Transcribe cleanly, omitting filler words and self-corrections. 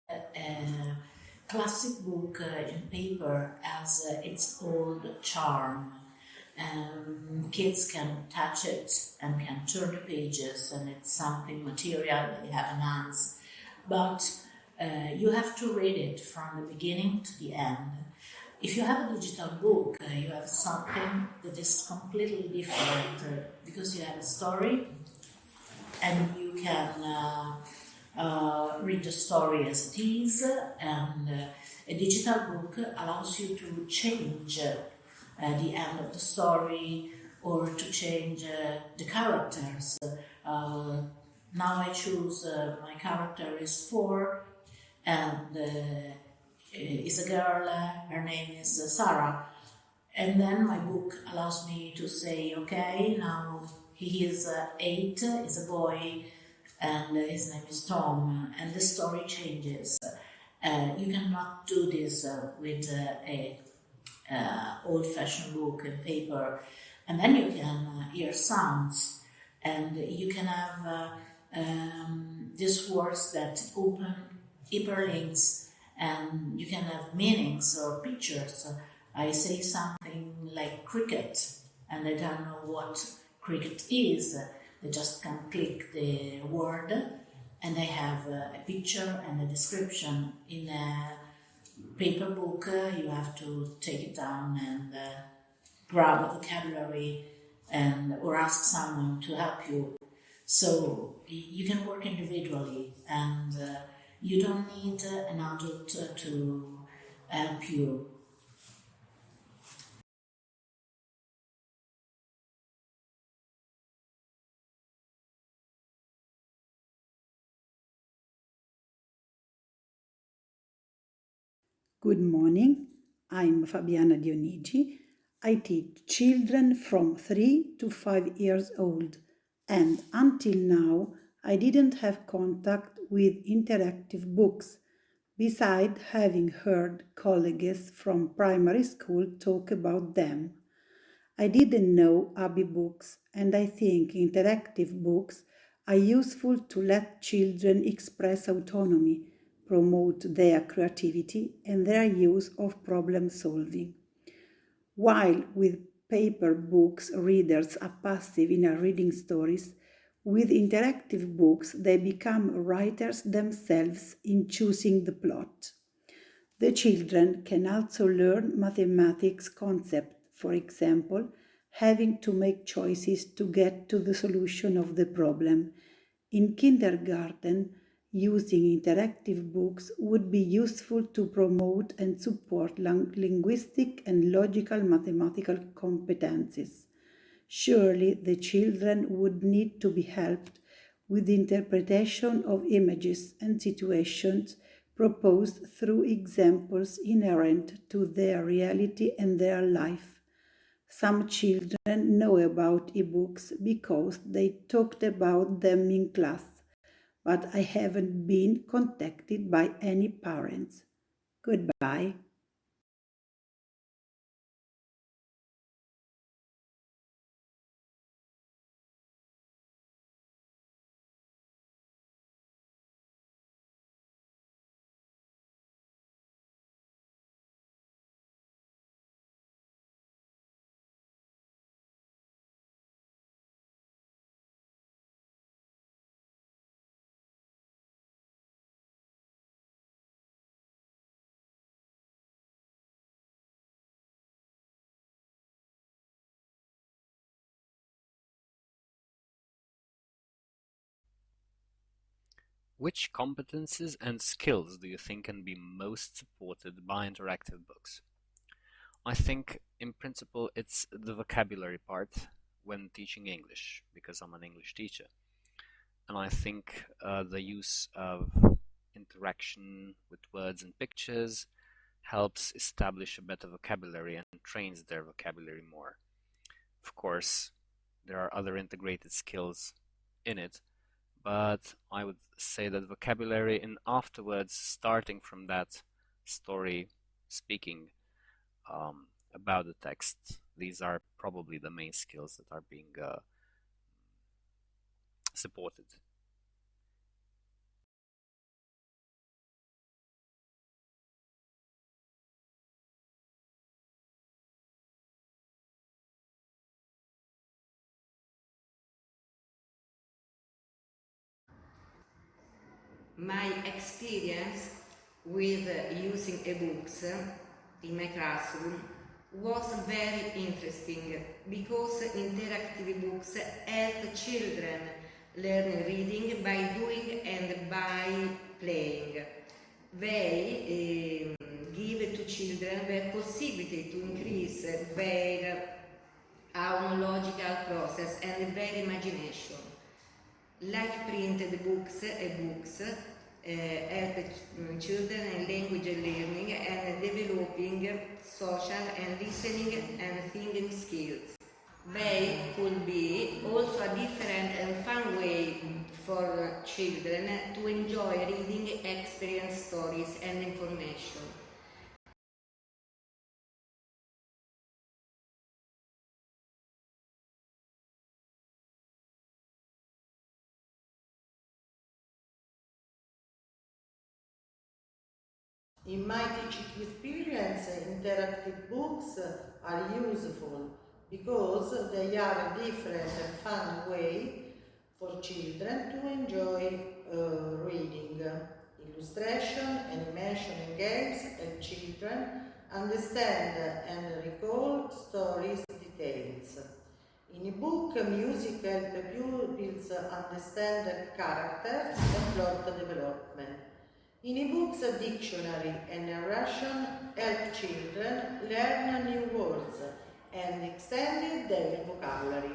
A classic book in paper has its old charm. Kids can touch it and can turn the pages, and it's something material they have in hands. But you have to read it from the beginning to the end. If you have a digital book, you have something that is completely different because you have a story and you can read the story as it is, and a digital book allows you to change the end of the story or to change the characters. Now I choose my character is 4 and is a girl, her name is Sarah. And then my book allows me to say, okay, now he is 8, is a boy, and his name is Tom, and the story changes. You cannot do this with a old-fashioned book and paper, and then you can hear sounds, and you can have these words that open hyperlinks, and you can have meanings or pictures. I say something like cricket, and they don't know what cricket is. They just can click the word, and they have a picture and a description. In a paper book, you have to take it down and grab a vocabulary or ask someone to help you. So you can work individually, and you don't need an adult to help you. Good morning, I'm Fabiana Dionigi. I teach children from 3 to 5 years old, and until now I didn't have contact with interactive books, beside having heard colleagues from primary school talk about them. I didn't know ABIbooks, and I think interactive books are useful to let children express autonomy, promote their creativity, and their use of problem solving. While with paper books, readers are passive in reading stories, with interactive books, they become writers themselves in choosing the plot. The children can also learn mathematics concepts, for example, having to make choices to get to the solution of the problem. In kindergarten, using interactive books would be useful to promote and support linguistic and logical mathematical competencies. Surely the children would need to be helped with the interpretation of images and situations proposed through examples inherent to their reality and their life. Some children know about ebooks because they talked about them in class, but I haven't been contacted by any parents. Goodbye. Which competencies and skills do you think can be most supported by interactive books? I think, in principle, it's the vocabulary part when teaching English, because I'm an English teacher. And I think the use of interaction with words and pictures helps establish a better vocabulary and trains their vocabulary more. Of course, there are other integrated skills in it, but I would say that vocabulary and afterwards, starting from that story, speaking about the text, these are probably the main skills that are being supported. My experience with using ebooks in my classroom was very interesting because interactive books help children learn reading by doing and by playing. They give to children the possibility to increase their phonological process and their imagination. Like printed books, ebooks help children in language learning and developing social and listening and thinking skills. They could be also a different and fun way for children to enjoy reading, experience stories and information. In my teaching experience, interactive books are useful because they are a different and fun way for children to enjoy reading. Illustration, animation and games help children understand and recall stories details. In a book, music helps pupils understand characters and plot development. In ebooks, a dictionary and narration help children learn new words and extend their vocabulary.